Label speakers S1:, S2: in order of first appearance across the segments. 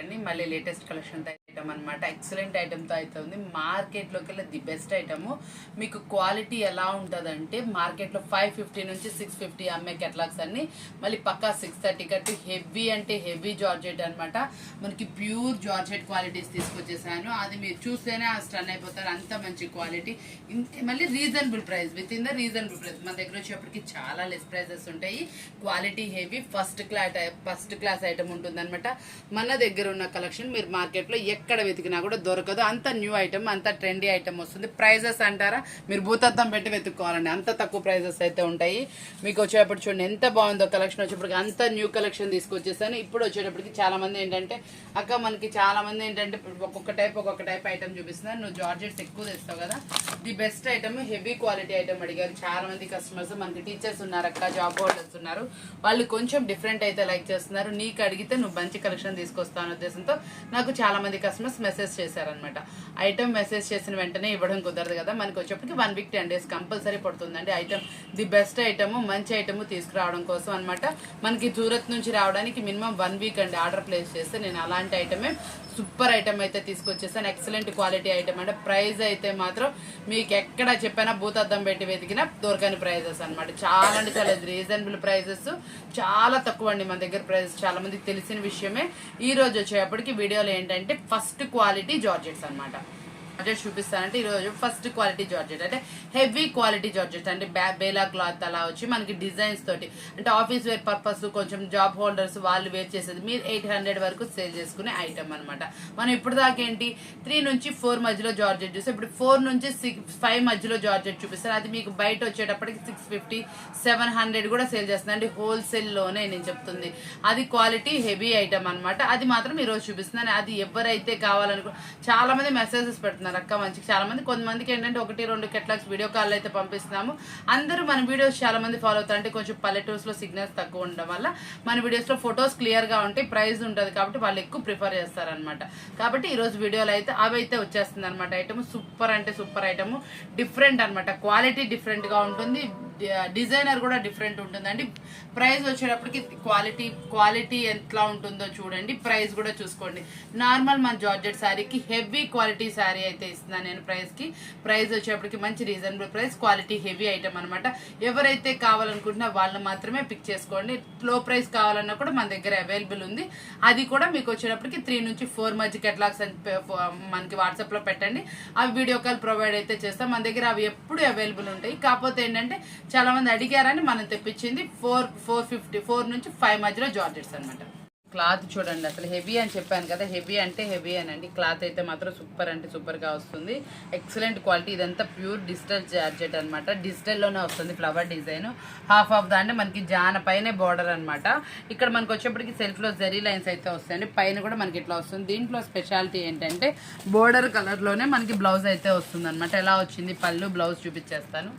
S1: అండి మళ్ళీ latest collection item అనమాట. ఎక్సలెంట్ ఐటమ్తో అయితే ఉంది. మార్కెట్లోకి వెళ్ళి ది బెస్ట్ ఐటము. మీకు క్వాలిటీ ఎలా ఉంటుందంటే మార్కెట్లో 550 నుంచి 650 అమ్మే కెటలాగ్స్ అన్ని మళ్ళీ పక్కా 630 కట్టి హెవీ అంటే హెవీ జార్జెట్ అనమాట. మనకి ప్యూర్ జార్జెట్ క్వాలిటీస్ తీసుకొచ్చేసాను. అది మీరు చూస్తేనే స్టన్ అయిపోతారు, అంత మంచి క్వాలిటీ. మళ్ళీ reasonable price, with in the reasonable price. మన దగ్గర వచ్చేప్పటికి చాలా లెస్ ప్రైజెస్ ఉంటాయి. Quality heavy first class item ఉంటుంది అనమాట. మన దగ్గర ఉన్న కలెక్షన్ మీరు మార్కెట్లో ఎక్కడ వెతికినా కూడా దొరకదు. అంత న్యూ ఐటమ్, అంత ట్రెండీ ఐటమ్ వస్తుంది. ప్రైజెస్ అంటారా, మీరు భూతత్వం పెట్టి వెతుక్కోవాలండి, అంత తక్కువ ప్రైజెస్ అయితే ఉంటాయి. మీకు వచ్చేటప్పుడు చూడండి ఎంత బాగుందో కలెక్షన్. వచ్చేప్పటికి అంత న్యూ కలెక్షన్ తీసుకొచ్చేసాను. ఇప్పుడు వచ్చేటప్పటికి చాలా మంది ఏంటంటే అక్క మనకి చాలా మంది ఏంటంటే ఒక్కొక్క టైప్ ఐటమ్ చూపిస్తున్నారు. నువ్వు జార్జెట్స్ ఎక్కువ తెస్తావు కదా, the best item heavy quality item అడిగారు చాలా మంది కస్టమర్స్. మనకి టీచర్స్ ఉన్నారు అక్క, జాబ్ హోల్డర్స్ ఉన్నారు, వాళ్ళు కొంచెం డిఫరెంట్ అయితే లైక్ చేస్తున్నారు. నీకు అడిగితే నువ్వు మంచి కలెక్షన్ తీసుకొస్తావు ఉద్దేశంతో నాకు చాలా మంది కస్టమర్స్ మెసేజ్ చేశారనమాట. ఐటమ్ మెసేజ్ చేసిన వెంటనే ఇవ్వడం కుదరదు కదా, మనకి వచ్చేప్పటికి 1 వీక్ 10 days కంపల్సరీ పడుతుందండి. ఐటమ్ ది బెస్ట్ ఐటమ్, మంచి ఐటమ్ తీసుకురావడం కోసం అనమాట. మనకి సూరత్ నుంచి రావడానికి మినిమం 1 వీక్ అండి ఆర్డర్ ప్లేస్ చేస్తే. నేను అలాంటి ఐటమే సూపర్ ఐటమ్ అయితే తీసుకొచ్చేసాను. ఎక్సలెంట్ క్వాలిటీ ఐటమ్ అంటే ప్రైస్ అయితే మాత్రం మీకు ఎక్కడ చెప్పినా భూతద్దం పెట్టి వెతికినా దొరకని ప్రైజెస్ అనమాట. చాలా అంటే చాలా రీజనబుల్ ప్రైజెస్, చాలా తక్కువ అండి మన దగ్గర ప్రైజెస్. చాలా మందికి తెలిసిన విషయమే. ఈ రోజు వచ్చేటప్పటికి వీడియోలో ఏంటంటే ఫస్ట్ క్వాలిటీ జార్జెట్స్ అనమాట. జార్జెట్ చూపిస్తానంటే ఈరోజు ఫస్ట్ క్వాలిటీ జార్జెట్ అంటే హెవీ క్వాలిటీ జార్జెట్ అంటే బేలా క్లాత్ అలా వచ్చి మనకి డిజైన్స్ తోటి అంటే ఆఫీస్ వేర్ పర్పస్, కొంచెం జాబ్ హోల్డర్స్ వాళ్ళు వేర్ చేసేది. మీరు 800 వరకు సేల్ చేసుకునే ఐటమ్ అనమాట. మనం ఇప్పుడు దాకా ఏంటి 3 నుంచి 4 మధ్యలో జార్జెట్ చూస్తే ఇప్పుడు 4 నుంచి 5 మధ్యలో జార్జెట్ చూపిస్తాను. అది మీకు బయట వచ్చేటప్పటికి 650, 700 కూడా సేల్ చేస్తుంది అండి. హోల్సేల్లోనే నేను చెప్తుంది. అది క్వాలిటీ హెవీ ఐటమ్ అనమాట. అది మాత్రం ఈరోజు చూపిస్తున్నాను. అది ఎవరైతే కావాలనుకో చాలా మంది మెసేజెస్ పెడుతున్నారు అక్క మంచిగా. చాలా మంది, కొంతమందికి ఏంటంటే 1-2 కెటలాగ్స్ వీడియో కాల్ అయితే పంపిస్తున్నాము. అందరూ మన వీడియోస్ చాలా మంది ఫాలో అవుతారు. అంటే కొంచెం పల్లెటూర్స్ లో సిగ్నల్స్ తక్కువ ఉండడం వల్ల మన వీడియోస్ లో ఫొటోస్ క్లియర్ గా ఉంటాయి, ప్రైస్ ఉంటుంది కాబట్టి వాళ్ళు ఎక్కువ ప్రిఫర్ చేస్తారనమాట. కాబట్టి ఈ రోజు వీడియోలో అయితే అవి అయితే వచ్చేస్తుంది అనమాట. ఐటమ్ సూపర్ అంటే సూపర్ ఐటమ్, డిఫరెంట్ అనమాట. క్వాలిటీ డిఫరెంట్ గా ఉంటుంది, డిజైనర్ కూడా డిఫరెంట్ ఉంటుందండి. ప్రైస్ వచ్చేటప్పటికి క్వాలిటీ ఎట్లా ఉంటుందో చూడండి, ప్రైస్ కూడా చూసుకోండి. నార్మల్ మన జార్జెట్ శారీకి హెవీ క్వాలిటీ శారీ అయితే ఇస్తున్నాను నేను ప్రైస్ వచ్చేటప్పటికి మంచి reasonable price, quality heavy item అనమాట. ఎవరైతే కావాలనుకుంటున్నా వాళ్ళు మాత్రమే పిక్ చేసుకోండి. లో ప్రైస్ కావాలన్నా కూడా మన దగ్గర అవైలబుల్ ఉంది. అది కూడా మీకు వచ్చేటప్పటికి 3 నుంచి 4 మధ్య కెటలాగ్స్ మనకి వాట్సాప్ లో పెట్టండి, అవి వీడియో కాల్ ప్రొవైడ్ అయితే చేస్తాం. మన దగ్గర అవి ఎప్పుడు అవైలబుల్ ఉంటాయి. కాకపోతే ఏంటంటే చాలా మంది అడిగారని మనం తెప్పించింది 4 నుంచి 5 మధ్యలో జార్జెట్స్ అనమాట. క్లాత్ చూడండి, అసలు హెవీ అని చెప్పాను కదా, హెవీ అంటే హెవీ అనండి. క్లాత్ అయితే మాత్రం సూపర్ అంటే సూపర్గా వస్తుంది. Excellent quality. ఇదంతా ప్యూర్ డిజిటల్ జార్జెట్ అనమాట. డిజిటల్లోనే వస్తుంది ఫ్లవర్ డిజైన్. హాఫ్ ఆఫ్ దాంట్లో మనకి జాన పైనే బార్డర్ అనమాట. ఇక్కడ మనకు వచ్చేప్పటికి సెల్ఫ్లో జరీ లైన్స్ అయితే వస్తాయండి. పైన కూడా మనకి ఇట్లా వస్తుంది. దీంట్లో స్పెషాలిటీ ఏంటంటే బోర్డర్ కలర్లోనే మనకి బ్లౌజ్ అయితే వస్తుంది అనమాట. ఎలా వచ్చింది పళ్ళు, బ్లౌజ్ చూపించేస్తాను.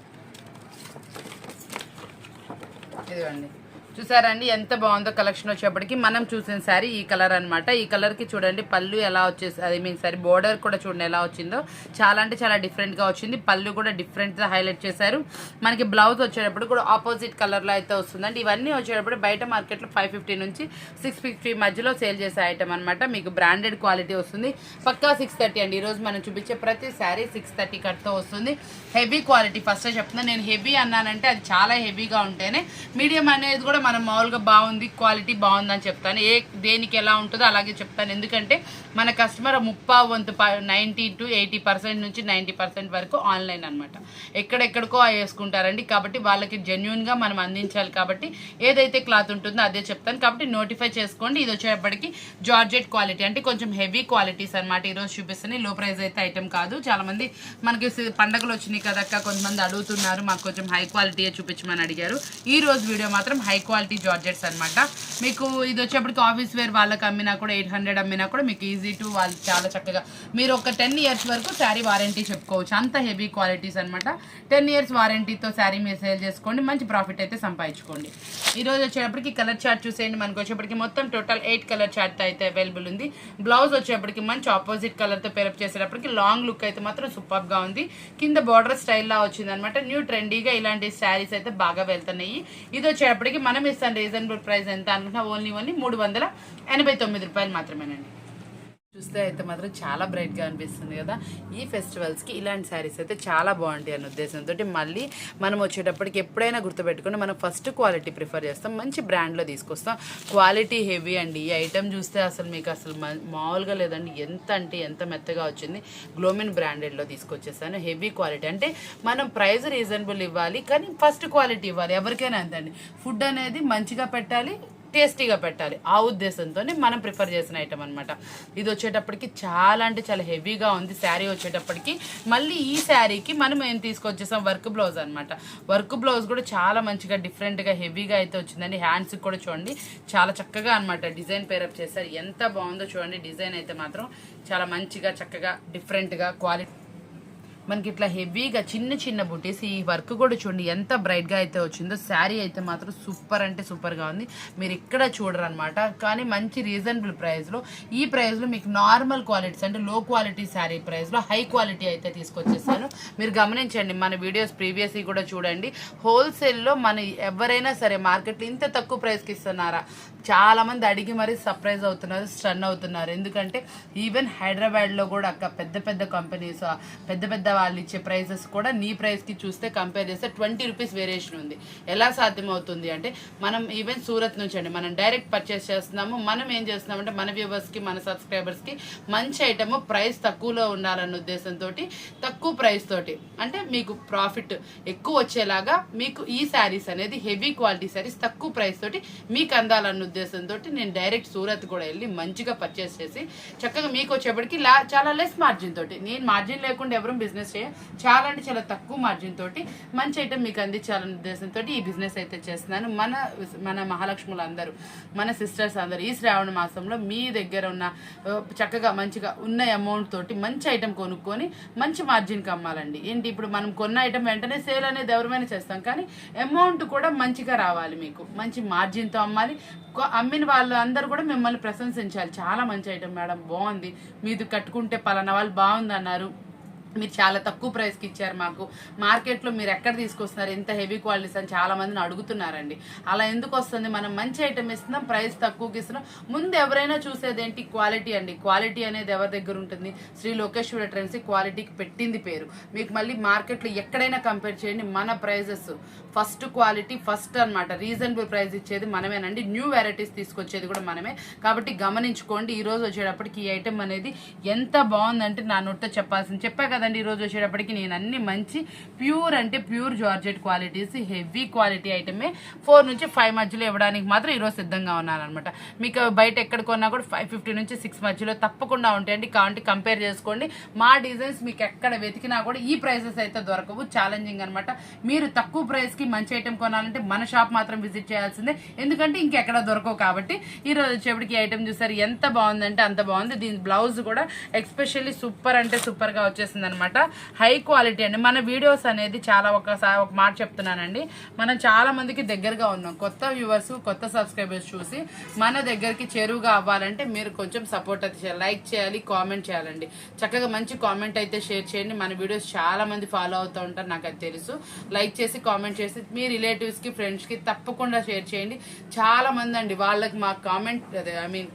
S1: ఇదిగోండి, చూసారండి ఎంత బాగుందో కలెక్షన్. వచ్చేప్పటికి మనం చూసిన శారీ ఈ కలర్ అనమాట. ఈ కలర్ కి చూడండి పళ్ళు ఎలా వచ్చేసి, అది మీన్ సారీ బోర్డర్ కూడా చూడండి ఎలా వచ్చిందో. చాలా అంటే చాలా డిఫరెంట్ గా వచ్చింది. పళ్ళు కూడా డిఫరెంట్ గా హైలైట్ చేశారు. మనకి బ్లౌజ్ వచ్చేటప్పుడు కూడా ఆపోజిట్ కలర్ లో అయితే వస్తుందండి. ఇవన్నీ వచ్చేటప్పుడు బయట మార్కెట్ లో 550 నుంచి 650 మధ్యలో సేల్ చేసే ఐటమ్ అనమాట. మీకు బ్రాండెడ్ క్వాలిటీ వస్తుంది. పక్కా 630 అండి. ఈ రోజు మనం చూపించే ప్రతి శారీ 630 కట్ తో వస్తుంది. Heavy quality. ఫస్ట్ చెప్తున్నా, నేను హెవీ అన్నానంటే అది చాలా హెవీగా ఉంటేనే. మీడియం అనేది కూడా మనం మామూలుగా బాగుంది, క్వాలిటీ బాగుందని చెప్తాను. దేనికి ఎలా ఉంటుందో అలాగే చెప్తాను. ఎందుకంటే మన కస్టమర్ 90 to 80% నుంచి 90% వరకు ఆన్లైన్ అనమాట. ఎక్కడెక్కడికో వేసుకుంటారండి. కాబట్టి వాళ్ళకి జెన్యున్గా మనం అందించాలి. కాబట్టి ఏదైతే క్లాత్ ఉంటుందో అదే చెప్తాను. కాబట్టి నోటిఫై చేసుకోండి. ఇది వచ్చేటప్పటికి జార్జెట్ క్వాలిటీ అంటే కొంచెం హెవీ క్వాలిటీస్ అనమాట. ఈరోజు చూపిస్తుంది. లో ప్రైస్ అయితే ఐటమ్ కాదు. చాలా మంది మనకి పండగలు వచ్చినాయి కదక్క, కొంతమంది అడుగుతున్నారు మాకు కొంచెం హై క్వాలిటీ చూపించమని అడిగారు. ఈ రోజు వీడియో మాత్రం హై క్వాలిటీ జార్జెట్స్ అనమాట. మీకు ఇది వచ్చేప్పటికి ఆఫీస్ వేర్ వాళ్ళకి అమ్మినా కూడా 800 అమ్మినా కూడా మీకు ఈజీ టు వాళ్ళు చాలా చక్కగా మీరు ఒక 10 years వరకు శారీ వారంటీ చెప్పుకోవచ్చు. అంత హెవీ క్వాలిటీస్ అనమాట. 10 years వారంటీతో శారీ మీరు సేల్ చేసుకోండి, మంచి ప్రాఫిట్ అయితే సంపాదించుకోండి. ఈ రోజు వచ్చేటప్పటికి కలర్ చార్ట్ చూసేయండి. మనకు వచ్చేప్పటికి మొత్తం టోటల్ 8 కలర్ చార్ట్ అయితే అవైలబుల్ ఉంది. బ్లౌజ్ వచ్చేప్పటికి మంచి ఆపోజిట్ కలర్తో పేరప్ చేసేటప్పటికి లాంగ్ లుక్ అయితే మాత్రం సూపర్గా ఉంది. కింద బార్డర్ స్టైల్లా వచ్చింది అనమాట. న్యూ ట్రెండీగా ఇలాంటి శారీస్ అయితే బాగా వెళ్తున్నాయి. ఇది వచ్చేటప్పటికి మనం ఇస్తాను రీజనబుల్ ప్రైస్ ఎంత అనుకుంటున్నా, ఓన్లీ 389 రూపాయలు మాత్రమేనండి. చూస్తే అయితే మాత్రం చాలా బ్రైట్గా అనిపిస్తుంది కదా. ఈ ఫెస్టివల్స్కి ఇలాంటి శారీస్ అయితే చాలా బాగుంటాయి అనే ఉద్దేశంతో మళ్ళీ మనం వచ్చేటప్పటికి ఎప్పుడైనా గుర్తుపెట్టుకుని మనం ఫస్ట్ క్వాలిటీ ప్రిఫర్ చేస్తాం, మంచి బ్రాండ్లో తీసుకొస్తాం. క్వాలిటీ హెవీ అండి. ఈ ఐటమ్ చూస్తే అసలు మీకు అసలు మామూలుగా లేదండి, ఎంత అంటే ఎంత మెత్తగా వచ్చింది. గ్లోమిన్ బ్రాండెడ్లో తీసుకొచ్చేసాను. హెవీ క్వాలిటీ అంటే మనం ప్రైస్ రీజనబుల్ ఇవ్వాలి, కానీ ఫస్ట్ క్వాలిటీ ఇవ్వాలి. ఎవరికైనా అంతండి, ఫుడ్ అనేది మంచిగా పెట్టాలి, టేస్టీగా పెట్టాలి. ఆ ఉద్దేశంతో మనం ప్రిఫర్ చేసిన ఐటమ్ అనమాట. ఇది వచ్చేటప్పటికి చాలా అంటే చాలా హెవీగా ఉంది. శారీ వచ్చేటప్పటికి మళ్ళీ ఈ శారీకి మనం ఏం తీసుకొచ్చేసాం, వర్క్ బ్లౌజ్ అనమాట. వర్క్ బ్లౌజ్ కూడా చాలా మంచిగా డిఫరెంట్గా హెవీగా అయితే వచ్చిందండి. హ్యాండ్స్కి కూడా చూడండి చాలా చక్కగా అనమాట డిజైన్ పేరప్ చేస్తారు. ఎంత బాగుందో చూడండి. డిజైన్ అయితే మాత్రం చాలా మంచిగా చక్కగా డిఫరెంట్గా క్వాలిటీ మనకి ఇట్లా హెవీగా చిన్న చిన్న బుటీస్. ఈ వర్క్ కూడా చూడండి ఎంత బ్రైట్గా అయితే వచ్చిందో. శారీ అయితే మాత్రం సూపర్ అంటే సూపర్గా ఉంది. మీరు ఇక్కడ చూడరు అనమాట, కానీ మంచి రీజనబుల్ ప్రైస్లో. ఈ ప్రైస్లో మీకు నార్మల్ క్వాలిటీస్ అంటే లో క్వాలిటీ శారీ ప్రైస్లో హై క్వాలిటీ అయితే తీసుకొచ్చేసాను. మీరు గమనించండి, మన వీడియోస్ ప్రీవియస్ కూడా చూడండి. హోల్సేల్లో మన ఎవరైనా సరే మార్కెట్లో ఇంత తక్కువ ప్రైస్కి ఇస్తున్నారా? చాలామంది అడిగి మరీ సర్ప్రైజ్ అవుతున్నారు, స్టన్ అవుతున్నారు. ఎందుకంటే ఈవెన్ హైదరాబాద్లో కూడా అక్క పెద్ద పెద్ద కంపెనీస్, పెద్ద పెద్ద వాళ్ళు ఇచ్చే ప్రైసెస్ కూడా నీ ప్రైస్కి చూస్తే కంపేర్ చేస్తే 20 రూపీస్ వేరియేషన్ ఉంది. ఎలా సాధ్యమవుతుంది అంటే మనం ఈవెన్ సూరత్ నుంచి అండి మనం డైరెక్ట్ పర్చేస్ చేస్తున్నాము. మనం ఏం చేస్తున్నామంటే మన వ్యూవర్స్కి మన సబ్స్క్రైబర్స్కి మంచి ఐటమ్ ప్రైస్ తక్కువలో ఉండాలన్న ఉద్దేశంతో తక్కువ ప్రైస్ తోటి అంటే మీకు ప్రాఫిట్ ఎక్కువ వచ్చేలాగా మీకు ఈ శారీస్ అనేది హెవీ క్వాలిటీ శారీస్ తక్కువ ప్రైస్ తోటి మీకు అందాలన్న ఉద్దేశంతో నేను డైరెక్ట్ సూరత్ కూడా వెళ్ళి మంచిగా పర్చేస్ చేసి చక్కగా మీకు వచ్చేప్పటికి చాలా లెస్ మార్జిన్ తోటి, నేను మార్జిన్ లేకుండా ఎవరు బిజినెస్ చాలా అంటే చాలా తక్కువ మార్జిన్ తోటి మంచి ఐటమ్ మీకు అందించాలనే ఉద్దేశంతో ఈ బిజినెస్ అయితే చేస్తున్నాను. మన మహాలక్ష్ములు అందరూ, మన సిస్టర్స్ అందరూ ఈ శ్రావణ మాసంలో మీ దగ్గర ఉన్న చక్కగా మంచిగా ఉన్న అమౌంట్ తోటి మంచి ఐటమ్ కొనుక్కొని మంచి మార్జిన్కి అమ్మాలండి. ఏంటి ఇప్పుడు మనం కొన్న ఐటమ్ వెంటనే సేల్ అనేది ఎవరిమైనా చేస్తాం, కానీ అమౌంట్ కూడా మంచిగా రావాలి, మీకు మంచి మార్జిన్తో అమ్మాలి. అమ్మిన వాళ్ళు అందరూ కూడా మిమ్మల్ని ప్రశంసించాలి. చాలా మంచి ఐటమ్ మేడం, బాగుంది, మీది కట్టుకుంటే పలానా వాళ్ళు బాగుంది అన్నారు, మీరు చాలా తక్కువ ప్రైస్కి ఇచ్చారు మాకు, మార్కెట్లో మీరు ఎక్కడ తీసుకొస్తున్నారు ఎంత హెవీ క్వాలిటీస్ అని చాలా మందిని అడుగుతున్నారండి. అలా ఎందుకు వస్తుంది? మనం మంచి ఐటమ్ ఇస్తున్నాం, ప్రైస్ తక్కువకి ఇస్తున్నాం. ముందు ఎవరైనా చూసేది ఏంటి? క్వాలిటీ అండి. క్వాలిటీ అనేది ఎవరి దగ్గర ఉంటుంది? శ్రీ లోకేశ్వర ట్రెండ్స్ క్వాలిటీకి పెట్టింది పేరు. మీకు మళ్ళీ మార్కెట్లో ఎక్కడైనా కంపేర్ చేయండి, మన ప్రైజెస్ ఫస్ట్ క్వాలిటీ ఫస్ట్ అనమాట. రీజనబుల్ ప్రైస్ ఇచ్చేది మనమేనండి, న్యూ వెరైటీస్ తీసుకొచ్చేది కూడా మనమే. కాబట్టి గమనించుకోండి. ఈ రోజు వచ్చేటప్పటికి ఈ ఐటమ్ అనేది ఎంత బాగుందంటే నా నోట్తో చెప్పా కదండి. ఈ రోజు వచ్చేటప్పటికి నేను అన్ని మంచి ప్యూర్ అంటే pure georgette qualities heavy quality ఐటమే 4 నుంచి 5 మధ్యలో ఇవ్వడానికి మాత్రం ఈరోజు సిద్ధంగా ఉన్నాను అనమాట. మీకు బయట ఎక్కడ కొన్నా కూడా 550 నుంచి 6 మధ్యలో తప్పకుండా ఉంటాయండి. కాబట్టి కంపేర్ చేసుకోండి. మా డిజైన్స్ మీకు ఎక్కడ వెతికినా కూడా ఈ ప్రైసెస్ అయితే దొరకవు. ఛాలెంజింగ్ అనమాట. మీరు తక్కువ ప్రైస్కి మంచి ఐటమ్ కొనాలంటే మన షాప్ మాత్రం విజిట్ చేయాల్సిందే, ఎందుకంటే ఇంకెక్కడ దొరకవు. కాబట్టి ఈ రోజు వచ్చేప్పటికి ఈ ఐటమ్ చూసారు ఎంత బాగుందంటే అంత బాగుంది. దీని బ్లౌజ్ కూడా ఎక్స్పెషల్లీ సూపర్ అంటే సూపర్ గా వచ్చేసింది అనమాట. హై క్వాలిటీ అండి. మన వీడియోస్ అనేది చాలా ఒక మాట చెప్తున్నానండి, మనం చాలా మందికి దగ్గరగా ఉన్నాం. కొత్త వ్యూవర్స్ కొత్త సబ్స్క్రైబర్స్ చూసి మన దగ్గరికి చేరువుగా అవ్వాలంటే మీరు కొంచెం సపోర్ట్ అయితే చేయాలి, లైక్ చేయాలి, కామెంట్ చేయాలండి. చక్కగా మంచి కామెంట్ అయితే షేర్ చేయండి. మన వీడియోస్ చాలా మంది ఫాలో అవుతూ ఉంటారు, నాకు అది తెలుసు. లైక్ చేసి కామెంట్ చేసి మీ రిలేటివ్స్కి ఫ్రెండ్స్కి తప్పకుండా షేర్ చేయండి. చాలా మంది అండి వాళ్ళకి మా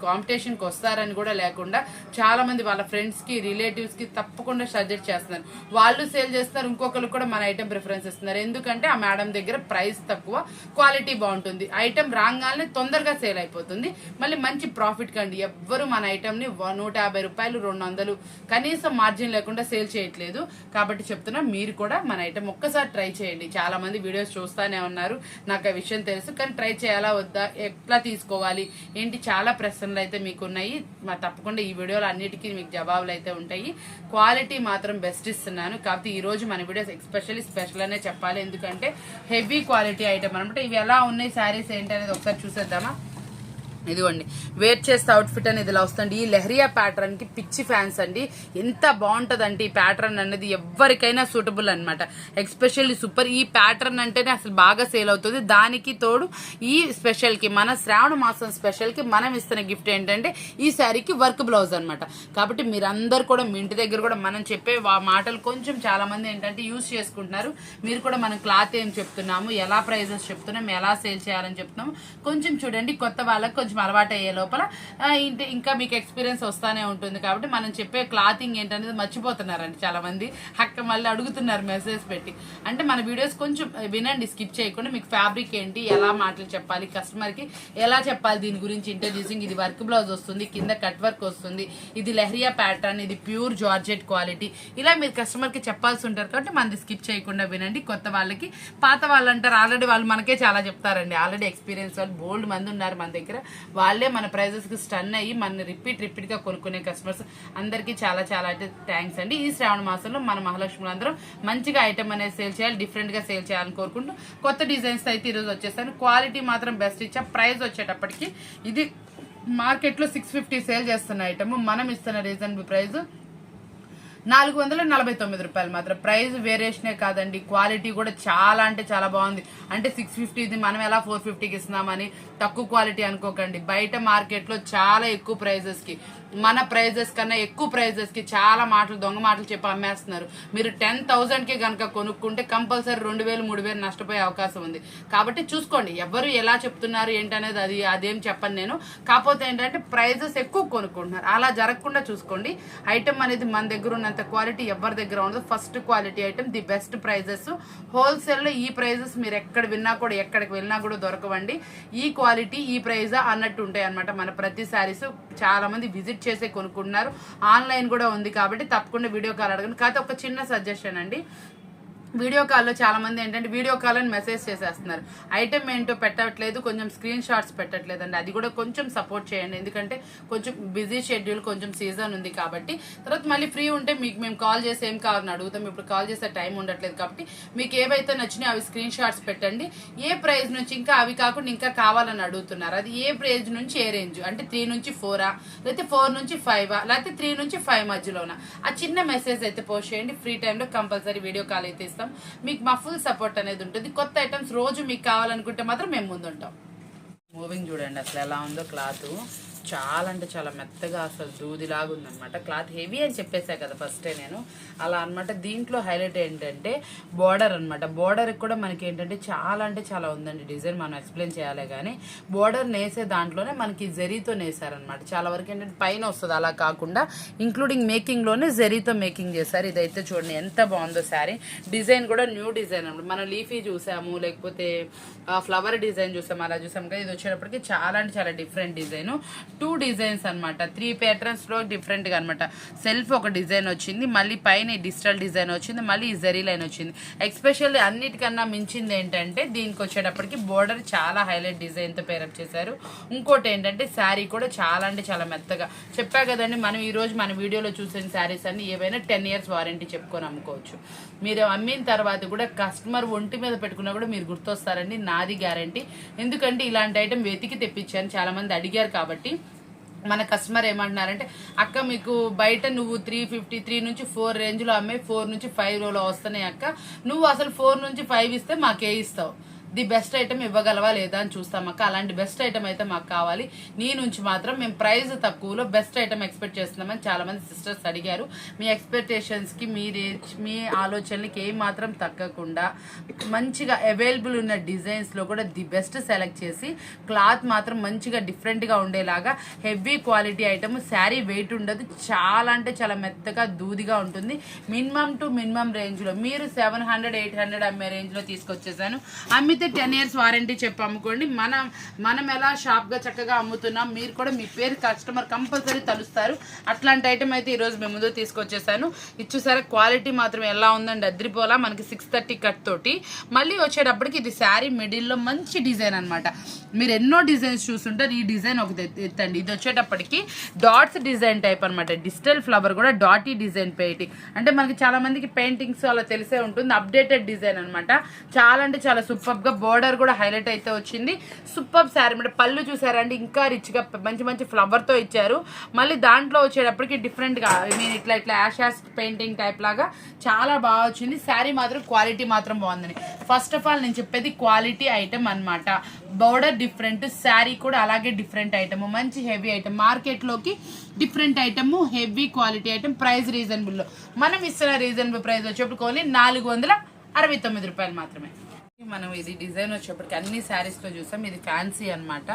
S1: కాంపిటీషన్కి వస్తారని కూడా లేకుండా చాలా మంది వాళ్ళ ఫ్రెండ్స్కి రిలేటివ్స్కి తప్పకుండా సజెస్ట్ చేస్తున్నారు. వాళ్ళు సేల్ చేస్తారు, ఇంకొకరు కూడా మన ఐటమ్ ప్రిఫరెన్స్ ఇస్తున్నారు. ఎందుకంటే ఆ మేడం దగ్గర ప్రైస్ తక్కువ, క్వాలిటీ బాగుంటుంది, ఐటమ్ రాగానే తొందరగా సేల్ అయిపోతుంది, మళ్ళీ మంచి ప్రాఫిట్ కండి. ఎవ్వరు మన ఐటమ్ని 150 రూపాయలు 200 కనీసం మార్జిన్ లేకుండా సేల్ చేయట్లేదు. కాబట్టి చెప్తున్నా, మీరు కూడా మన ఐటమ్ ఒక్కసారి ట్రై చేయండి. చాలా మంది వీడియోస్ చూస్తూనే ఉన్నారు, నాకు ఆ విషయం తెలుసు, కానీ ట్రై చేయాలా వద్దా, ఎట్లా తీసుకోవాలి ఏంటి, చాలా ప్రశ్నలు అయితే మీకు ఉన్నాయి. తప్పకుండా ఈ వీడియోలో అన్నిటికీ మీకు జవాబులు అయితే ఉంటాయి. క్వాలిటీ మాత్రం బెస్ట్ ఇస్తున్నాను. కాబట్టి ఈ రోజు మన వీడియోస్ ఎక్స్పెషల్లీ స్పెషల్ అనే చెప్పాలి, ఎందుకంటే హెవీ క్వాలిటీ ఐటమ్ అనమాట. ఇవి ఎలా ఉన్నాయి శారీస్ ఏంటి అనేది ఒకసారి చూసేద్దామా. ఇదిగోండి, వేర్ చేస్తే అవుట్ఫిట్ అనేది ఇలా వస్తుంది. ఈ లెహరియా ప్యాటర్న్ కి పిచ్చి ఫ్యాన్స్ అండి. ఎంత బాగుంటది అంటే ఈ ప్యాటర్న్ అనేది ఎవరికైనా సూటబుల్ అనమాట. Especially super. ఈ ప్యాటర్న్ అంటేనే అసలు బాగా సేల్ అవుతుంది. దానికి తోడు ఈ స్పెషల్ కి, మన శ్రావణ మాసం స్పెషల్ కి మనం ఇస్తున్న గిఫ్ట్ ఏంటంటే ఈ శారీకి వర్క్ బ్లౌజ్ అనమాట. కాబట్టి మీరందరూ కూడా మీ ఇంటి దగ్గర కూడా మనం చెప్పే మాటలు కొంచెం చాలా మంది ఏంటంటే యూజ్ చేసుకుంటున్నారు. మీరు కూడా మనం క్లాత్ ఏం చెప్తున్నాము, ఎలా ప్రైజెస్ చెప్తున్నాం, ఎలా సేల్ చేయాలని చెప్తున్నాము కొంచెం చూడండి. కొత్త వాళ్ళకి కొంచెం కొంచెం అలవాటు అయ్యే లోపల ఇంకా మీకు ఎక్స్పీరియన్స్ వస్తూనే ఉంటుంది. కాబట్టి మనం చెప్పే క్లాతింగ్ ఏంటనేది మర్చిపోతున్నారండి చాలామంది. మళ్ళీ అడుగుతున్నారు మెసేజ్ పెట్టి. అంటే మన వీడియోస్ కొంచెం వినండి, స్కిప్ చేయకుండా. మీకు ఫ్యాబ్రిక్ ఏంటి, ఎలా మాటలు చెప్పాలి, కస్టమర్కి ఎలా చెప్పాలి, దీని గురించి ఇంట్రడ్యూసింగ్. ఇది వర్క్ బ్లౌజ్ వస్తుంది, కింద కట్ వర్క్ వస్తుంది, ఇది లెహరియా ప్యాటర్న్, ఇది ప్యూర్ జార్జెట్ క్వాలిటీ. ఇలా మీరు కస్టమర్కి చెప్పాల్సి ఉంటారు కాబట్టి మనది స్కిప్ చేయకుండా వినండి. కొత్త వాళ్ళకి, పాత వాళ్ళు అంటారు, ఆల్రెడీ వాళ్ళు మనకే చాలా చెప్తారండి. ఆల్రెడీ ఎక్స్పీరియన్స్ వాళ్ళు బోల్డ్ మంది ఉన్నారు మన దగ్గర. వాళ్ళే మన ప్రైజెస్కి స్టన్ అయ్యి మన రిపీట్గా కొనుక్కునే కస్టమర్స్ అందరికీ చాలా చాలా అయితే థ్యాంక్స్ అండి. ఈ శ్రావణ మాసంలో మన మహాలక్ష్ములు అందరం మంచిగా ఐటమ్ అనేది సేల్ చేయాలి, డిఫరెంట్గా సేల్ చేయాలని కోరుకుంటూ కొత్త డిజైన్స్ అయితే ఈరోజు వచ్చేస్తాను. క్వాలిటీ మాత్రం బెస్ట్ ఇచ్చా. ప్రైస్ వచ్చేటప్పటికి ఇది మార్కెట్లో 650 సేల్ చేస్తున్న ఐటమ్, మనం ఇస్తున్న రీజనబుల్ ప్రైస్ 449 రూపాయలు మాత్రం. ప్రైస్ వేరియేషనే కాదండి, క్వాలిటీ కూడా చాలా అంటే చాలా బాగుంది. అంటే 650 ఇది మనం ఎలా 450కి ఇస్తున్నామని తక్కువ క్వాలిటీ అనుకోకండి. బయట మార్కెట్లో చాలా ఎక్కువ ప్రైజెస్కి, మన ప్రైజెస్ కన్నా ఎక్కువ ప్రైజెస్కి చాలా దొంగ మాటలు చెప్పి అమ్మేస్తున్నారు. మీరు 10,000కి కనుక కొనుక్కుంటే కంపల్సరీ 2,000 3,000 నష్టపోయే అవకాశం ఉంది. కాబట్టి చూసుకోండి ఎవరు ఎలా చెప్తున్నారు ఏంటనేది అదేం చెప్పను నేను. కాకపోతే ఏంటంటే ప్రైజెస్ ఎక్కువ కొనుక్కుంటున్నారు, అలా జరగకుండా చూసుకోండి. ఐటమ్ అనేది మన దగ్గర ఉన్నంత క్వాలిటీ ఎవరి దగ్గర ఉండదు. First quality item, the best prices. హోల్సేల్లో ఈ ప్రైజెస్ మీరు ఎక్కడ విన్నా కూడా, ఎక్కడికి వెళ్ళినా కూడా దొరకవండి. ఈ క్వాలిటీ ఈ ప్రైజ్ అన్నట్టు ఉంటాయి అనమాట. మన ప్రతి శారీస్ చాలా మంది విజిట్ చేసే కొనుక్కుంటున్నారు. ఆన్లైన్ కూడా ఉంది కాబట్టి తప్పకుండా వీడియో కాల్ అడగండి. కాకపోతే ఒక చిన్న సజెషన్ అండి, వీడియో కాల్లో చాలా మంది ఏంటంటే వీడియో కాల్ అని మెసేజ్ చేసేస్తున్నారు, ఐటమ్ ఏంటో పెట్టట్లేదు, కొంచెం స్క్రీన్ షాట్స్ పెట్టట్లేదు అండి. అది కూడా కొంచెం సపోర్ట్ చేయండి, ఎందుకంటే కొంచెం బిజీ షెడ్యూల్, కొంచెం సీజన్ ఉంది కాబట్టి. తర్వాత మళ్ళీ ఫ్రీ ఉంటే మీకు మేము కాల్ చేసి ఏం కావాలని అడుగుతాం. ఇప్పుడు కాల్ చేసే టైం ఉండట్లేదు కాబట్టి మీకు ఏవైతే నచ్చినాయో అవి స్క్రీన్ షాట్స్ పెట్టండి. ఏ ప్రైస్ నుంచి, ఇంకా అవి కాకుండా ఇంకా కావాలని అడుగుతున్నారు, అది ఏ ప్రైజ్ నుంచి ఏ రేంజ్, అంటే 3 నుంచి 4 లేకపోతే 4 నుంచి 5 లేకపోతే 3 నుంచి 5 మధ్యలోన ఆ చిన్న మెసేజ్ అయితే పోస్ట్ చేయండి. ఫ్రీ టైంలో కంపల్సరీ వీడియో కాల్ అయితే మీకు మా ఫుల్ సపోర్ట్ అనేది ఉంటుంది. కొత్త ఐటమ్స్ రోజు మీకు కావాలనుకుంటే మాత్రం మేము ముందుంటాం. మూవింగ్ చూడండి అసలు ఎలా ఉందో. క్లాత్ చాలా అంటే చాలా మెత్తగా అసలు దూదిలాగా ఉందన్నమాట. క్లాత్ హెవీ అని చెప్పేసా కదా ఫస్టే నేను, అలా అనమాట. దీంట్లో హైలైట్ ఏంటంటే బోర్డర్ అనమాట. బోర్డర్కి కూడా మనకి ఏంటంటే చాలా అంటే చాలా ఉందండి డిజైన్, మనం ఎక్స్ప్లెయిన్ చేయాలి కానీ బోర్డర్ నేసే దాంట్లోనే మనకి జరీతో నేసారనమాట. చాలా వరకు ఏంటంటే పైన వస్తుంది, అలా కాకుండా ఇంక్లూడింగ్ మేకింగ్లోనే జరీతో మేకింగ్ చేశారు. ఇదైతే చూడండి ఎంత బాగుందో శారీ. డిజైన్ కూడా న్యూ డిజైన్ అనమాట. మనం లీఫీ చూసాము, లేకపోతే ఫ్లవర్ డిజైన్ చూసాము, అలా చూసాము కదా. ఇది వచ్చేటప్పటికి చాలా అంటే చాలా డిఫరెంట్ డిజైన్. 2 డిజైన్స్ అనమాట, 3 ప్యాటర్న్స్ లో డిఫరెంట్ గా అనమాట. సెల్ఫ్ ఒక డిజైన్ వచ్చింది, మళ్ళీ పైన డిజిటల్ డిజైన్ వచ్చింది, మళ్ళీ ఈ జరీ లైన్ వచ్చింది. ఎస్పెషల్లీ అన్నిటికన్నా మించింది ఏంటంటే దీనికి వచ్చేటప్పటికి బోర్డర్ చాలా హైలైట్ డిజైన్ తో పేరప్ చేశారు. ఇంకోటి ఏంటంటే శారీ కూడా చాలా అంటే చాలా మెత్తగా. చెప్పా కదండి, మనం ఈ రోజు మన వీడియోలో చూసిన శారీస్ అన్ని ఏవైనా 10 years వారంటీ చెప్పుకొని అమ్ముకోవచ్చు. మీరు అమ్మిన తర్వాత కూడా కస్టమర్ ఒంటి మీద పెట్టుకున్నా కూడా మీరు గుర్తొస్తారండి, నాది గ్యారంటీ. ఎందుకంటే ఇలాంటి ఐటమ్ వెతికి తెప్పించాను, చాలా మంది అడిగారు కాబట్టి. మన కస్టమర్ ఏమంటున్నారంటే, అక్క మీకు బయట నువ్వు 3 నుంచి 4 రేంజ్లో అమ్మే 4 నుంచి 5లో వస్తున్నాయి అక్క, నువ్వు అసలు 4 నుంచి 5 ఇస్తే మాకే ఇస్తావు, ది బెస్ట్ ఐటమ్ ఇవ్వగలవా లేదా అని చూస్తామక్క. అలాంటి బెస్ట్ ఐటమ్ అయితే మాకు కావాలి. నీ నుంచి మాత్రం మేము ప్రైస్ తక్కువలో బెస్ట్ ఐటమ్ ఎక్స్పెక్ట్ చేస్తున్నామని చాలా మంది సిస్టర్స్ అడిగారు. మీ ఎక్స్పెక్టేషన్స్కి మీ ఆలోచనలకి ఏం మాత్రం తగ్గకుండా మంచిగా అవైలబుల్ ఉన్న డిజైన్స్లో కూడా ది బెస్ట్ సెలెక్ట్ చేసి, క్లాత్ మాత్రం మంచిగా డిఫరెంట్గా ఉండేలాగా heavy quality item. Sari weight ఉండదు, చాలా అంటే చాలా మెత్తగా దూదిగా ఉంటుంది. మినిమం టు మినిమం రేంజ్లో మీరు 700 800 అమ్మే రేంజ్లో తీసుకొచ్చేసాను. అమ్మితే 10 years వారంటీ చెప్పి అమ్ముకోండి. మనం ఎలా షాప్గా చక్కగా అమ్ముతున్నాం, మీరు కూడా మీ పేరు కస్టమర్ కంపల్సరీ తలుస్తారు. అట్లాంటి ఐటమ్ అయితే ఈరోజు మేము ముందు తీసుకొచ్చేసాను. ఇచ్చేసరి క్వాలిటీ మాత్రం ఎలా ఉందండి, అద్రిపోలా. మనకి 630 కట్ తోటి. మళ్ళీ వచ్చేటప్పటికి ఇది శారీ మిడిల్లో మంచి డిజైన్ అనమాట. మీరు ఎన్నో డిజైన్స్ చూస్తుంటారు, ఈ డిజైన్ ఒకటి ఎత్తండి. ఇది వచ్చేటప్పటికి డాట్స్ డిజైన్ టైప్ అనమాట. డిజిటల్ ఫ్లవర్ కూడా డాటీ డిజైన్ పెయింటింగ్, అంటే మనకి చాలా మందికి పెయింటింగ్స్ అలా తెలిసే ఉంటుంది. అప్డేటెడ్ డిజైన్ అనమాట. చాలా అంటే చాలా సూపర్ గా బోర్డర్ కూడా హైలైట్ అయితే వచ్చింది. సూపర్ శారీ అనమాట. పళ్ళు చూసారండి, ఇంకా రిచ్ గా మంచి మంచి ఫ్లవర్ తో ఇచ్చారు. మళ్ళీ దాంట్లో వచ్చేటప్పటికి డిఫరెంట్ గా ఇట్లా యాష్ పెయింటింగ్ టైప్ లాగా చాలా బాగా వచ్చింది. శారీ మాత్రం క్వాలిటీ మాత్రం బాగుందని. ఫస్ట్ ఆఫ్ ఆల్ నేను చెప్పేది క్వాలిటీ ఐటమ్ అనమాట. బోర్డర్ డిఫరెంట్, శారీ కూడా అలాగే డిఫరెంట్ ఐటమ్, మంచి హెవీ ఐటమ్. మార్కెట్లోకి different item, heavy quality item, price రీజనబుల్లో. మనం ఇస్తున్న రీజనబుల్ ప్రైస్ వచ్చేప్పుడు ఓన్లీ 469 రూపాయలు మాత్రమే. మనం ఇది డిజైన్ వచ్చేప్పటికి అన్ని శారీస్లో చూసాం. ఇది ఫ్యాన్సీ అనమాట.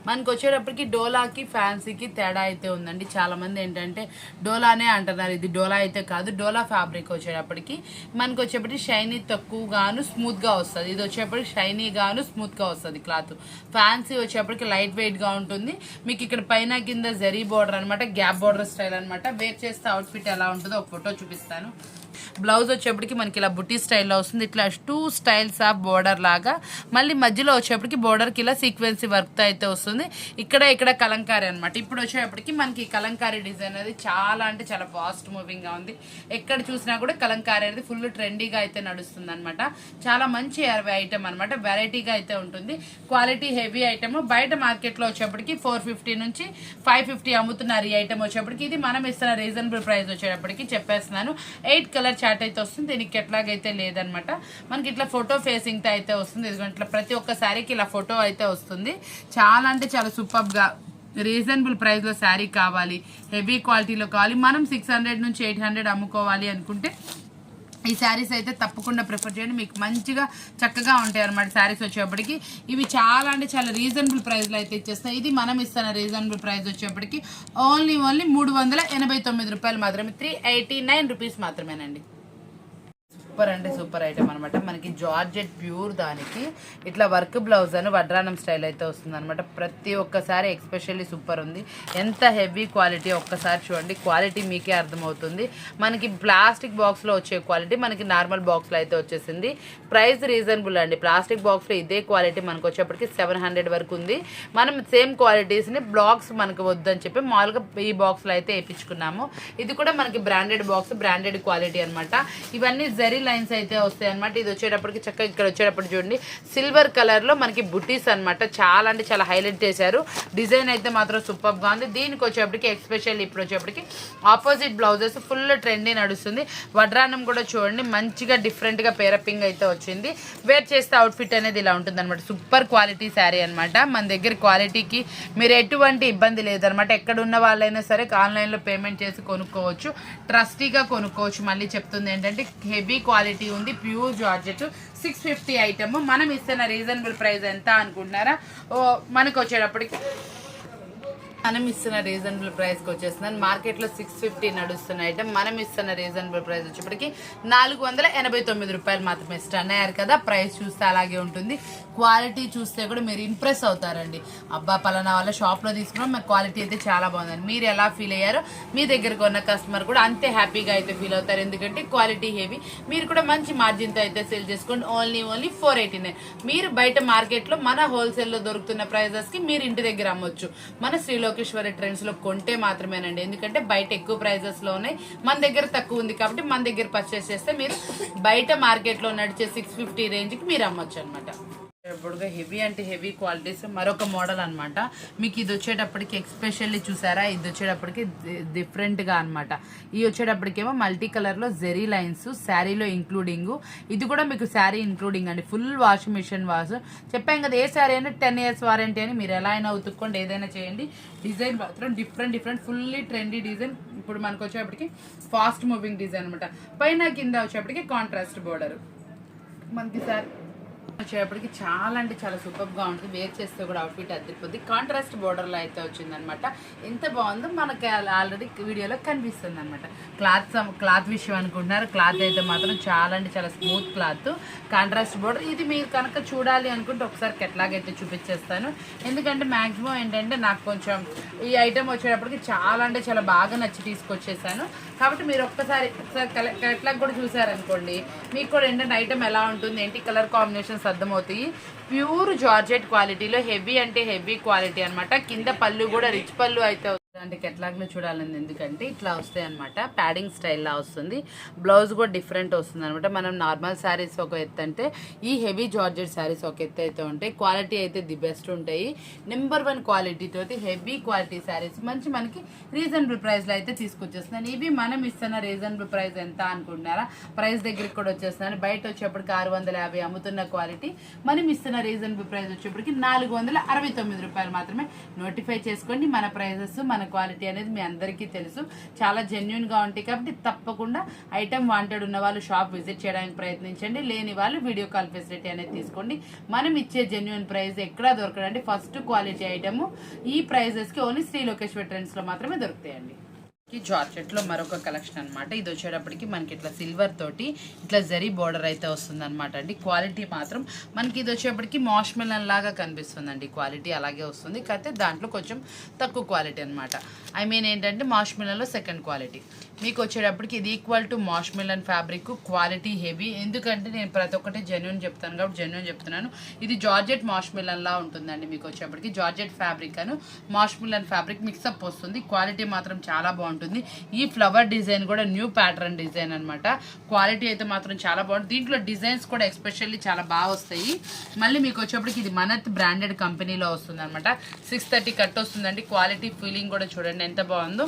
S1: మనకు వచ్చేటప్పటికి డోలాకి ఫ్యాన్సీకి తేడా అయితే ఉందండి. చాలామంది ఏంటంటే డోలానే అంటున్నారు, ఇది డోలా అయితే కాదు. డోలా ఫ్యాబ్రిక్ వచ్చేటప్పటికి మనకు వచ్చేప్పటికి షైనీ తక్కువగాను స్మూత్గా వస్తుంది. ఇది వచ్చేప్పటికి షైనీగాను స్మూత్గా వస్తుంది క్లాత్. ఫ్యాన్సీ వచ్చేప్పటికి లైట్ వెయిట్గా ఉంటుంది. మీకు ఇక్కడ పైన కింద జరీ బోర్డర్ అనమాట, గ్యాప్ బోర్డర్ స్టైల్ అనమాట. వేర్ చేస్తే అవుట్ఫిట్ ఎలా ఉంటుందో ఒక ఫోటో చూపిస్తాను. బ్లౌజ్ వచ్చేప్పటికి మనకి ఇలా బుట్టి స్టైల్లో వస్తుంది. ఇట్లా 2 స్టైల్స్ ఆఫ్ బోర్డర్ లాగా, మళ్ళీ మధ్యలో వచ్చేప్పటికి బోర్డర్కి ఇలా సీక్వెన్సీ వర్క్తో అయితే వస్తుంది. ఇక్కడ కలంకారీ అనమాట. ఇప్పుడు వచ్చేప్పటికి మనకి కలంకారీ డిజైన్ అనేది చాలా అంటే చాలా ఫాస్ట్ మూవింగ్గా ఉంది. ఎక్కడ చూసినా కూడా కలంకారీ అనేది ఫుల్ ట్రెండీగా అయితే నడుస్తుంది అనమాట. చాలా మంచి ఐటమ్ అనమాట. వెరైటీగా అయితే ఉంటుంది. Quality heavy item. బయట మార్కెట్లో వచ్చేప్పటికి 450 నుంచి 550 అమ్ముతున్నారు ఈ ఐటమ్ వచ్చేప్పటికి. ఇది మనం ఇస్తున్న రీజనబుల్ ప్రైస్ వచ్చేటప్పటికి చెప్పేస్తున్నాను. 8 కలర్ చాట్ అయితే వస్తుంది. దీనికి ఎట్లాగైతే లేదనమాట. మనకి ఇట్లా ఫోటో ఫేసింగ్తో అయితే వస్తుంది. ఇట్లా ప్రతి ఒక్క శారీకి ఇలా ఫోటో అయితే వస్తుంది. చాలా అంటే చాలా సూపర్గా రీజనబుల్ ప్రైస్లో శారీ కావాలి, హెవీ క్వాలిటీలో కావాలి, మనం 600 నుంచి 800 అమ్ముకోవాలి అనుకుంటే ఈ శారీస్ అయితే తప్పకుండా ప్రిఫర్ చేయండి. మీకు మంచిగా చక్కగా ఉంటాయి అనమాట శారీస్ వచ్చేప్పటికి. ఇవి చాలా అంటే చాలా రీజనబుల్ ప్రైస్లో అయితే ఇచ్చేస్తాయి. ఇది మనం ఇస్తున్న రీజనబుల్ ప్రైస్ వచ్చేప్పటికి ఓన్లీ 389 రూపాయలు మాత్రమే, 389 రూపీస్ మాత్రమేనండి. సూపర్ అంటే సూపర్ ఐటమ్ అనమాట. మనకి జార్జెట్ ప్యూర్, దానికి ఇట్లా వర్క్ బ్లౌజ్ అని వడ్రానం స్టైల్ అయితే వస్తుంది అనమాట. ప్రతి ఒక్కసారి ఎక్స్పెషల్లీ సూపర్ ఉంది. ఎంత హెవీ క్వాలిటీ ఒక్కసారి చూడండి, క్వాలిటీ మీకే అర్థమవుతుంది. మనకి ప్లాస్టిక్ బాక్స్లో వచ్చే క్వాలిటీ మనకి నార్మల్ బాక్స్లో అయితే వచ్చేసింది. ప్రైస్ రీజనబుల్ అండి. ప్లాస్టిక్ బాక్స్లో ఇదే క్వాలిటీ మనకు వచ్చేప్పటికి 700 వరకు ఉంది. మనం సేమ్ క్వాలిటీస్ని బ్లాక్స్ మనకు వద్దని చెప్పి మామూలుగా ఈ బాక్స్లో అయితే వేయించుకున్నాము. ఇది కూడా మనకి బ్రాండెడ్ బాక్స్, బ్రాండెడ్ క్వాలిటీ అనమాట. ఇవన్నీ జరీ లైన్స్ అయితే వస్తాయి అనమాట. ఇది వచ్చేటప్పటికి చక్కగా ఇక్కడ వచ్చేటప్పుడు చూడండి సిల్వర్ కలర్ లో మనకి బుటీస్ అనమాట. చాలా అంటే చాలా హైలైట్ చేశారు. డిజైన్ అయితే మాత్రం సూపర్ గా ఉంది. దీనికి వచ్చేప్పటికి ఎక్స్పెషల్ ఇప్పుడు వచ్చేప్పటికి ఆపోజిట్ బ్లౌజెస్ ఫుల్ ట్రెండీ నడుస్తుంది. వడ్రానం కూడా చూడండి మంచిగా డిఫరెంట్ గా పేరపింగ్ అయితే వచ్చింది. వేర్ చేస్తే అవుట్ఫిట్ అనేది ఇలా ఉంటుంది అనమాట. సూపర్ క్వాలిటీ శారీ అనమాట. మన దగ్గర క్వాలిటీకి మీరు ఎటువంటి ఇబ్బంది లేదనమాట. ఎక్కడ ఉన్న వాళ్ళైనా సరే ఆన్లైన్ లో పేమెంట్ చేసి కొనుక్కోవచ్చు, ట్రస్టీగా కొనుక్కోవచ్చు. మళ్ళీ చెప్తుంది ఏంటంటే హెవీ క్వాలిటీ ఉంది, ప్యూర్ జార్జెట్, 650 ఐటమ్. మనం ఇస్తున్న రీజనబుల్ ప్రైస్ ఎంత అనుకుంటున్నారా? మనకు వచ్చేటప్పటికి మనం ఇస్తున్న రీజనబుల్ ప్రైస్కి వచ్చేస్తున్నాను. మార్కెట్లో 650 నడుస్తున్న ఐటమ్ మనం ఇస్తున్న రీజనబుల్ ప్రైస్ వచ్చేప్పటికి 489 రూపాయలు మాత్రమే. స్టన్ అయ్యారు కదా, ప్రైస్ చూస్తే అలాగే ఉంటుంది. క్వాలిటీ చూస్తే కూడా మీరు ఇంప్రెస్ అవుతారండి. అబ్బా పలానా వాళ్ళ షాప్లో తీసుకున్నాం, మాకు క్వాలిటీ అయితే చాలా బాగుందని. మీరు ఎలా ఫీల్ అయ్యారో మీ దగ్గరకు ఉన్న కస్టమర్ కూడా అంతే హ్యాపీగా అయితే ఫీల్ అవుతారు. ఎందుకంటే క్వాలిటీ హెవీ. మీరు కూడా మంచి మార్జిన్తో అయితే సేల్ చేసుకోండి. ఓన్లీ 489. మీరు బయట మార్కెట్లో మన హోల్సేల్లో దొరుకుతున్న ప్రైజెస్కి మీరు ఇంటి దగ్గర అమ్మొచ్చు. మన శ్రీలోకేశ్వరి ట్రెండ్స్ లో కొంటే మాత్రమేనండి. ఎందుకంటే బయట ఎక్కువ ప్రైజెస్ లో ఉన్నాయి, మన దగ్గర తక్కువ ఉంది కాబట్టి మన దగ్గర పర్చేస్ చేస్తే మీరు బయట మార్కెట్ లో నడిచే 650 రేంజ్ కి మీరు అమ్మొచ్చు అనమాట. ఇప్పుడు హెవీ అంటే హెవీ క్వాలిటీస్ మరొక మోడల్ అనమాట. మీకు ఇది వచ్చేటప్పటికి ఎక్స్పెషల్లీ చూసారా, ఇది వచ్చేటప్పటికి డిఫరెంట్గా అనమాట. ఇది వచ్చేటప్పటికేమో మల్టీ కలర్లో జెరీ లైన్స్ శారీలో ఇంక్లూడింగ్. ఇది కూడా మీకు శారీ ఇంక్లూడింగ్ అండి. Full washing machine wash. చెప్పాం కదా, ఏ శారీ అయినా 10 years వారంటీ అని. మీరు ఎలా అయినా ఉతుక్కోండి, ఏదైనా చేయండి. డిజైన్ మాత్రం డిఫరెంట్ ఫుల్లీ ట్రెండీ డిజైన్. ఇప్పుడు మనకు వచ్చేటప్పటికి ఫాస్ట్ మూవింగ్ డిజైన్ అనమాట. పైన కింద వచ్చేటప్పటికి కాంట్రాస్ట్ బోర్డర్. మనకి సార్ వచ్చేటప్పటికి చాలా అంటే చాలా సూపర్గా ఉంటుంది. వేర్ చేస్తే కూడా అవుట్ఫిట్ అదిరిపోద్ది. కాంట్రాస్ట్ బోర్డర్లో అయితే వచ్చిందనమాట. ఎంత బాగుందో మనకి ఆల్రెడీ వీడియోలో కనిపిస్తుంది అనమాట. క్లాత్ విషయం అనుకుంటున్నారు, క్లాత్ అయితే మాత్రం చాలా అంటే చాలా స్మూత్ క్లాత్, కాంట్రాస్ట్ బోర్డర్. ఇది మీరు కనుక చూడాలి అనుకుంటే ఒకసారి ఎట్లాగైతే చూపించేస్తాను. ఎందుకంటే మ్యాక్సిమం ఏంటంటే నాకు కొంచెం ఈ ఐటెం వచ్చేటప్పటికి చాలా అంటే చాలా బాగా నచ్చి తీసుకొచ్చేసాను. కాబట్టి మీరు ఒకసారి ఎట్లాగ కూడా చూసారనుకోండి, మీకు కూడా ఏంటంటే ఐటెం ఎలా ఉంటుంది, ఏంటి కలర్ కాంబినేషన్స్ అర్థమవుతాయి. ప్యూర్ జార్జెట్ క్వాలిటీలో హెవీ అంటే హెవీ క్వాలిటీ అనమాట. కింద పళ్ళు కూడా రిచ్ పళ్ళు అయితే అంటే కెట్లాగ్లో చూడాలని, ఎందుకంటే ఇట్లా వస్తాయి అనమాట. ప్యాడింగ్ స్టైల్లా వస్తుంది. బ్లౌజ్ కూడా డిఫరెంట్ వస్తుంది అనమాట. మనం నార్మల్ శారీస్ ఒక ఎత్తు అంటే ఈ హెవీ జార్జెట్ శారీస్ ఒక ఎత్తు అయితే ఉంటాయి. క్వాలిటీ అయితే ది బెస్ట్ ఉంటాయి. నెంబర్ 1 క్వాలిటీతో హెవీ క్వాలిటీ శారీస్ మంచి మనకి రీజనబుల్ ప్రైస్లో అయితే తీసుకొచ్చేస్తున్నాను. ఇవి మనం ఇస్తున్న రీజనబుల్ ప్రైస్ ఎంత అనుకుంటున్నారా? ప్రైస్ దగ్గరికి కూడా వచ్చేస్తున్నాను. బయట వచ్చేప్పటికి 650 అమ్ముతున్న క్వాలిటీ మనం ఇస్తున్న రీజనబుల్ ప్రైస్ వచ్చేప్పటికి 469 రూపాయలు మాత్రమే. నోటిఫై చేసుకోండి. మన ప్రైజెస్ మన క్వాలిటీ అనేది మీ అందరికీ తెలుసు, చాలా జెన్యున్గా ఉంటాయి. కాబట్టి తప్పకుండా ఐటమ్ వాంటెడ్ ఉన్న వాళ్ళు షాప్ విజిట్ చేయడానికి ప్రయత్నించండి, లేని వాళ్ళు వీడియో కాల్ ఫెసిలిటీ అనేది తీసుకోండి. మనం ఇచ్చే జెన్యున్ ప్రైస్ ఎక్కడా దొరకదండి. ఫస్ట్ క్వాలిటీ ఐటమ్ ఈ ప్రైజెస్కి ఓన్లీ శ్రీ లోకేశ్వర్ ట్రెండ్స్లో మాత్రమే దొరుకుతాయండి. జార్జెట్ లో మరొక కలెక్షన్ అనమాట. ఇది వచ్చేటప్పటికి మనకి ఇట్లా సిల్వర్ తోటి ఇట్లా జరీ బోర్డర్ అయితే వస్తుంది అనమాట అండి. క్వాలిటీ మాత్రం మనకి ఇది వచ్చేటప్పటికి మాష్ మెలన్ లాగా కనిపిస్తుందండి. క్వాలిటీ అలాగే వస్తుంది, కాకపోతే దాంట్లో కొంచెం తక్కువ క్వాలిటీ అనమాట. ఐ మీన్ ఏంటంటే మాష్ మెలన్లో సెకండ్ క్వాలిటీ. మీకు వచ్చేటప్పటికి ఇది equal to mash melon fabric, quality heavy. ఎందుకంటే నేను ప్రతి ఒక్కటి జెన్యున్ చెప్తాను కాబట్టి జెన్యున్ చెప్తున్నాను. ఇది జార్జెట్ మాష్ మెలన్ లా ఉంటుందండి. మీకు వచ్చేటప్పటికి జార్జెట్ ఫ్యాబ్రిక్ అను మాష్ మెలన్ ఫ్యాబ్రిక్ మిక్సప్ వస్తుంది. క్వాలిటీ మాత్రం చాలా బాగుంటుంది. ఈ ఫ్లవర్ డిజైన్ కూడా న్యూ ప్యాటర్న్ డిజైన్ అనమాట. క్వాలిటీ అయితే మాత్రం చాలా బాగుంటుంది. దీంట్లో డిజైన్స్ కూడా ఎస్పెషల్లీ చాలా బాగా వస్తాయి. మళ్ళీ మీకు వచ్చేప్పటికి ఇది మనత్ బ్రాండెడ్ కంపెనీలో వస్తుంది అనమాట. 630 కట్ వస్తుందండి. క్వాలిటీ ఫీలింగ్ కూడా చూడండి ఎంత బాగుందో.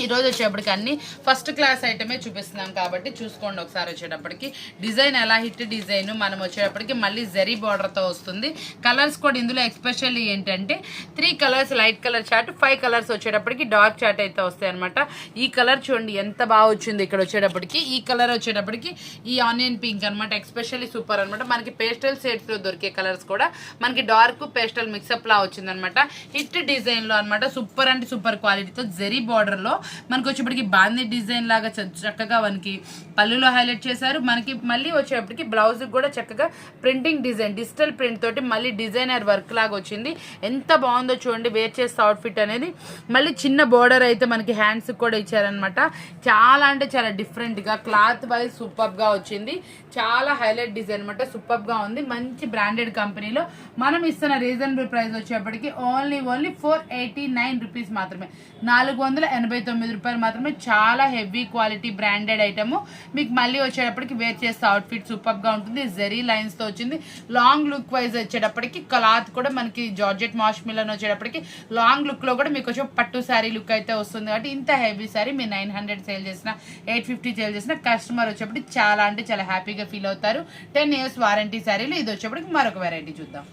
S1: ఈరోజు వచ్చేటప్పటికి అన్ని ఫస్ట్ క్లాస్ ఐటమే చూపిస్తున్నాం కాబట్టి చూసుకోండి ఒకసారి. వచ్చేటప్పటికి డిజైన్ ఎలా హిట్ డిజైన్, మనం వచ్చేటప్పటికి మళ్ళీ జరీ బార్డర్తో వస్తుంది. కలర్స్ కూడా ఇందులో ఎక్స్పెషల్లీ ఏంటంటే 3 colours light colour chart, 5 colours వచ్చేటప్పటికి డార్క్ చార్ట్ అయితే వస్తాయి అనమాట. ఈ కలర్ చూడండి ఎంత బాగా వచ్చింది ఇక్కడ వచ్చేటప్పటికి. ఈ కలర్ వచ్చేటప్పటికి ఈ ఆనియన్ పింక్ అనమాట, ఎక్స్పెషల్లీ సూపర్ అనమాట. మనకి పేస్టల్ షేడ్స్లో దొరికే కలర్స్ కూడా మనకి డార్క్ పేస్టల్ మిక్సప్ లా వచ్చింది అనమాట. హిట్ డిజైన్లో అనమాట. సూపర్ అంటే సూపర్ క్వాలిటీతో జరీ బార్డర్లో మనకి వచ్చేప్పటికి బాందీ డిజైన్ లాగా చక్కగా మనకి పళ్ళులో హైలైట్ చేశారు. మనకి మళ్ళీ వచ్చేటప్పటికి బ్లౌజ్ కూడా చక్కగా ప్రింటింగ్ డిజైన్ డిజిటల్ ప్రింట్ తోటి మళ్ళీ డిజైనర్ వర్క్ లాగా వచ్చింది. ఎంత బాగుందో చూడండి వేర్ చేసే అవుట్ఫిట్ అనేది. మళ్ళీ చిన్న బోర్డర్ అయితే మనకి హ్యాండ్స్ కూడా ఇచ్చారనమాట. చాలా అంటే చాలా డిఫరెంట్గా క్లాత్ వైజ్ సూపర్గా వచ్చింది. చాలా హైలైట్ డిజైన్ అనమాట. సూపర్గా ఉంది. మంచి బ్రాండెడ్ కంపెనీలో మనం ఇస్తున్న రీజనబుల్ ప్రైస్ వచ్చేప్పటికి ఓన్లీ 489 రూపీస్ మాత్రమే, 489 రూపాయలు మాత్రమే. చాలా హెవీ క్వాలిటీ బ్రాండెడ్ ఐటమ్. మీకు మళ్ళీ వచ్చేటప్పటికి వేర్ చేస్తే అవుట్ఫిట్ సూపర్గా ఉంటుంది. జెరీ లైన్స్తో వచ్చింది. లాంగ్ లుక్ వైజ్ వచ్చేటప్పటికి క్లాత్ కూడా మనకి జార్జెట్ మాష్ మిలన్ వచ్చేటప్పటికి లాంగ్ లుక్లో కూడా మీకు వచ్చే పట్టు శారీ లుక్ అయితే వస్తుంది. కాబట్టి ఇంత హెవీ శారీ మీరు 900 సేల్ చేసిన 850 సేల్ చేసిన కస్టమర్ వచ్చేప్పటికి చాలా అంటే చాలా హ్యాపీగా ఫీల్ అవుతారు. 10 years వారంటీ శారీలు. ఇది వచ్చేప్పటికి మరొక వెరైటీ చూద్దాం.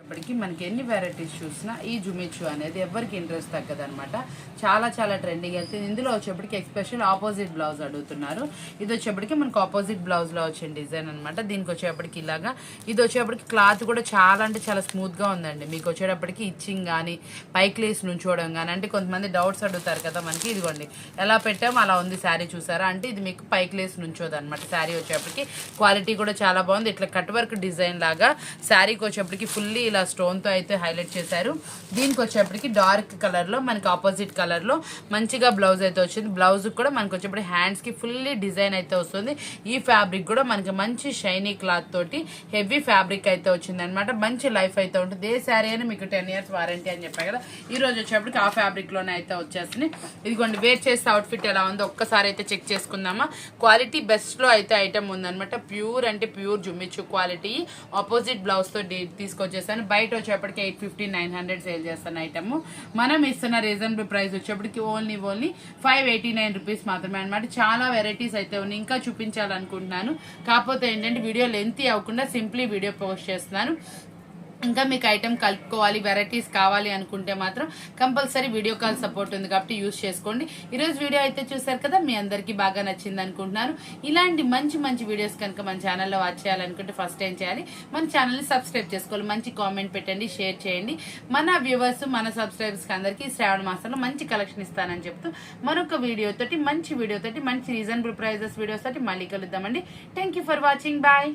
S1: ఇప్పటికి మనకి ఎన్ని వెరైటీస్ చూసినా ఈ జుమిచు అనేది ఎవరికి ఇంట్రెస్ట్ తగ్గదనమాట. చాలా చాలా ట్రెండింగ్ వెళ్తుంది. ఇందులో వచ్చేప్పటికి ఎక్స్పెషల్ ఆపోజిట్ బ్లౌజ్ అడుగుతున్నారు. ఇది వచ్చేప్పటికి మనకు ఆపోజిట్ బ్లౌజ్లో వచ్చిన డిజైన్ అనమాట. దీనికి వచ్చేప్పటికి ఇలాగా ఇది వచ్చేప్పటికి క్లాత్ కూడా చాలా అంటే చాలా స్మూత్గా ఉందండి. మీకు వచ్చేటప్పటికి ఇచ్చింగ్ కానీ పైక్ లేస్ నుంచోవడం కానీ, అంటే కొంతమంది డౌట్స్ అడుగుతారు కదా మనకి. ఇదిగోండి ఎలా పెట్టాము అలా ఉంది శారీ చూసారా. అంటే ఇది మీకు పైక్ లేస్ నుంచోదు అనమాట. శారీ వచ్చేప్పటికి క్వాలిటీ కూడా చాలా బాగుంది. ఇట్లా కట్ వర్క్ డిజైన్ లాగా శారీకి వచ్చేప్పటికి ఫుల్లీ ఇలా స్టోన్తో అయితే హైలైట్ చేశారు. దీనికి వచ్చేప్పటికి డార్క్ కలర్లో మనకి ఆపోజిట్ కలర్లో మంచిగా బ్లౌజ్ అయితే వచ్చింది. బ్లౌజ్ కూడా మనకి వచ్చేప్పటికి హ్యాండ్స్కి ఫుల్లీ డిజైన్ అయితే వస్తుంది. ఈ ఫ్యాబ్రిక్ కూడా మనకి మంచి షైనీ క్లాత్ తోటి హెవీ ఫ్యాబ్రిక్ అయితే వచ్చింది అనమాట. మంచి లైఫ్ అయితే ఉంటుంది. ఏ శారీ అయినా మీకు 10 years వారంటీ అని చెప్పాను కదా. ఈ రోజు వచ్చేప్పటికి ఆ ఫ్యాబ్రిక్లోనే అయితే వచ్చేస్తుంది. ఇదిగోండి వేర్ చేస్తే అవుట్ఫిట్ ఎలా ఉందో ఒక్కసారి అయితే చెక్ చేసుకుందామా. క్వాలిటీ బెస్ట్లో అయితే ఐటమ్ ఉందనమాట. ప్యూర్ అంటే ప్యూర్ జుమ్మిచ్చు క్వాలిటీ. ఆపోజిట్ బ్లౌజ్తో తీసుకొచ్చేసాను. బయట వచ్చేప్పటికి 850-900 సేల్ చేస్తున్న ఐటమ్. మనం ఇస్తున్న రీజనబుల్ ప్రైస్ వచ్చేప్పటికి ఓన్లీ 589 రూపీస్ మాత్రమే అనమాట. చాలా వెరైటీస్ అయితే ఉన్నాయి. ఇంకా చూపించాలనుకుంటున్నాను, కాకపోతే ఏంటంటే వీడియో లెంతీ అవ్వకుండా సింప్లీ వీడియో పోస్ట్ చేస్తున్నాను. ఇంకా మీకు ఐటమ్ కలుపుకోవాలి, వెరైటీస్ కావాలి అనుకుంటే మాత్రం కంపల్సరీ వీడియో కాల్ సపోర్ట్ ఉంది కాబట్టి యూజ్ చేసుకోండి. ఈరోజు వీడియో అయితే చూసారు కదా, మీ అందరికీ బాగా నచ్చింది అనుకుంటున్నాను. ఇలాంటి మంచి మంచి వీడియోస్ కనుక మన ఛానల్లో వాచ్ చేయాలనుకుంటే ఫస్ట్ ఏం చేయాలి, మన ఛానల్ని సబ్స్క్రైబ్ చేసుకోవాలి. మంచి కామెంట్ పెట్టండి, షేర్ చేయండి. మన వ్యూవర్స్ మన సబ్స్క్రైబర్స్కి అందరికీ శ్రావణ మాసంలో మంచి కలెక్షన్ ఇస్తానని చెప్తూ మరొక వీడియోతోటి మంచి రీజనబుల్ ప్రైజెస్ వీడియోస్ తోటి మళ్ళీ కలుద్దామండి. Thank you for watching. Bye.